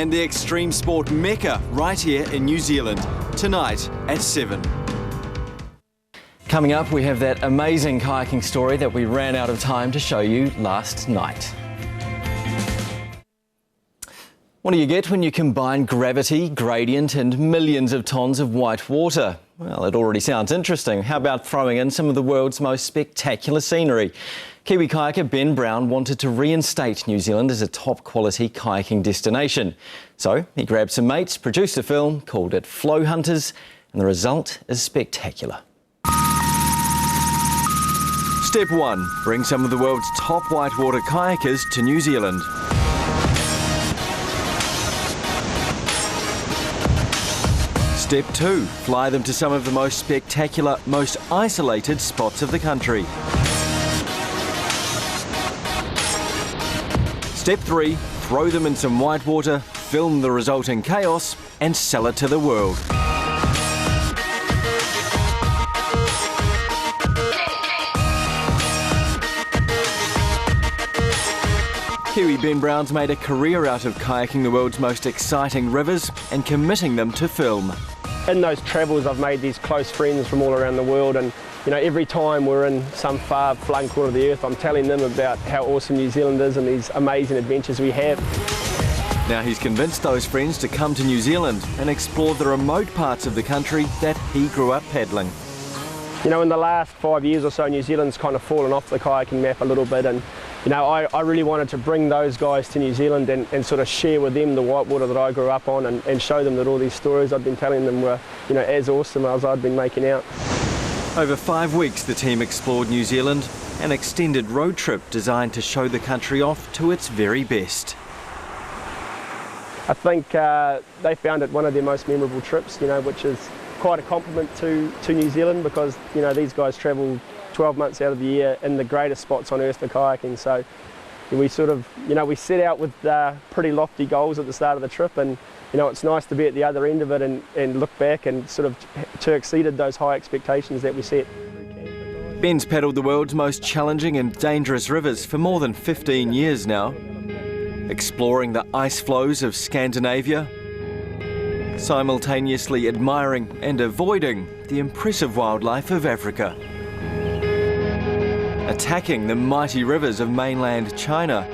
and the extreme sport mecca right here in New Zealand, tonight at 7. Coming up, we have that amazing kayaking story that we ran out of time to show you last night. What do you get when you combine gravity, gradient and millions of tonnes of white water? Well, it already sounds interesting. How about throwing in some of the world's most spectacular scenery? Kiwi kayaker Ben Brown wanted to reinstate New Zealand as a top-quality kayaking destination. So he grabbed some mates, produced a film, called it Flow Hunters, and the result is spectacular. Step 1. Bring some of the world's top whitewater kayakers to New Zealand. Step 2. Fly them to some of the most spectacular, most isolated spots of the country. Step 3. Throw them in some whitewater, film the resulting chaos and sell it to the world. Kiwi Ben Brown's made a career out of kayaking the world's most exciting rivers and committing them to film. In those travels I've made these close friends from all around the world, and every time we're in some far-flung corner of the earth I'm telling them about how awesome New Zealand is and these amazing adventures we have. Now he's convinced those friends to come to New Zealand and explore the remote parts of the country that he grew up paddling. In the last 5 years or so New Zealand's kind of fallen off the kayaking map a little bit, and I really wanted to bring those guys to New Zealand and sort of share with them the whitewater that I grew up on and show them that all these stories I'd been telling them were as awesome as I'd been making out. Over 5 weeks the team explored New Zealand, an extended road trip designed to show the country off to its very best. I think they found it one of their most memorable trips, which is quite a compliment to New Zealand, because these guys travel 12 months out of the year in the greatest spots on earth for kayaking. So we sort of, we set out with pretty lofty goals at the start of the trip, and it's nice to be at the other end of it and look back and sort of to exceeded those high expectations that we set. Ben's paddled the world's most challenging and dangerous rivers for more than 15 years now, exploring the ice flows of Scandinavia, simultaneously admiring and avoiding the impressive wildlife of Africa, attacking the mighty rivers of mainland China,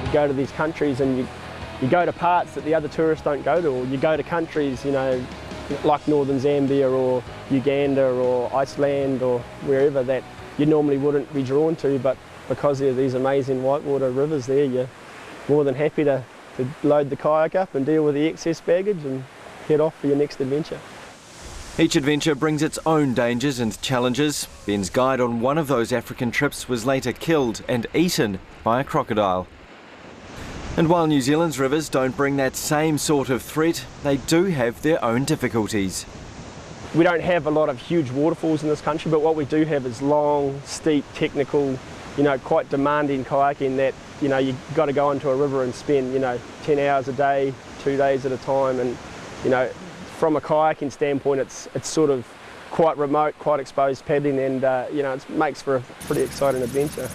you go to these countries and you go to parts that the other tourists don't go to, or you go to countries like northern Zambia or Uganda or Iceland or wherever that you normally wouldn't be drawn to, but because there are these amazing whitewater rivers there, you're more than happy to load the kayak up and deal with the excess baggage and head off for your next adventure. Each adventure brings its own dangers and challenges. Ben's guide on one of those African trips was later killed and eaten by a crocodile. And while New Zealand's rivers don't bring that same sort of threat, they do have their own difficulties. We don't have a lot of huge waterfalls in this country, but what we do have is long, steep, technical, quite demanding kayaking that, you've got to go into a river and spend, 10 hours a day, 2 days at a time. And, from a kayaking standpoint, it's sort of quite remote, quite exposed paddling, and, it makes for a pretty exciting adventure.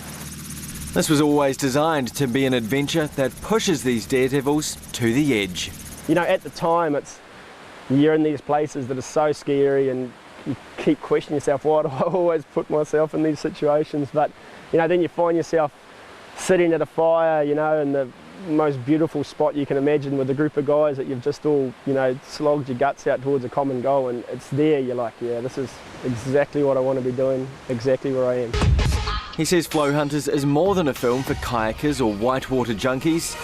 This was always designed to be an adventure that pushes these daredevils to the edge. At the time, you're in these places that are so scary and you keep questioning yourself, why do I always put myself in these situations? But, then you find yourself sitting at a fire, in the most beautiful spot you can imagine with a group of guys that you've just all, slogged your guts out towards a common goal, and it's there, you're like, yeah, this is exactly what I want to be doing, exactly where I am. He says Flow Hunters is more than a film for kayakers or whitewater junkies.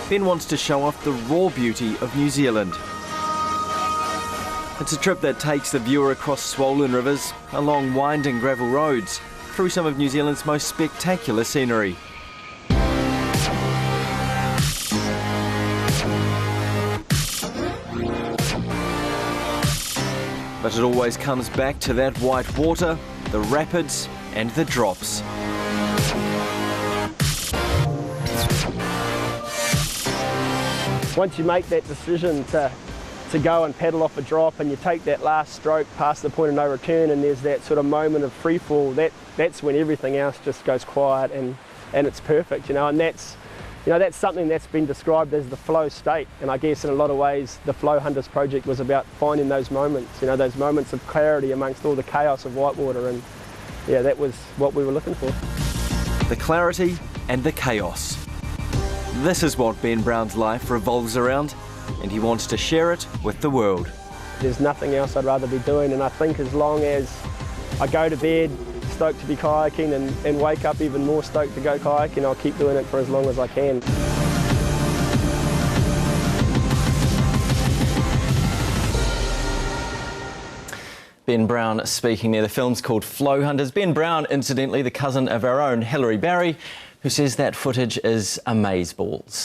Ben wants to show off the raw beauty of New Zealand. It's a trip that takes the viewer across swollen rivers, along winding gravel roads, through some of New Zealand's most spectacular scenery. But it always comes back to that white water, the rapids and the drops. Once you make that decision to to go and paddle off a drop, and you take that last stroke past the point of no return, and there's that sort of moment of free fall. That's when everything else just goes quiet, and it's perfect, and that's something that's been described as the flow state. And I guess in a lot of ways the Flow Hunters project was about finding those moments, those moments of clarity amongst all the chaos of whitewater, and yeah, that was what we were looking for. The clarity and the chaos. This is what Ben Brown's life revolves around, and he wants to share it with the world. There's nothing else I'd rather be doing, and I think as long as I go to bed stoked to be kayaking and wake up even more stoked to go kayaking, I'll keep doing it for as long as I can. Ben Brown speaking there. The film's called Flow Hunters. Ben Brown, incidentally, the cousin of our own Hilary Barry, who says that footage is amazeballs.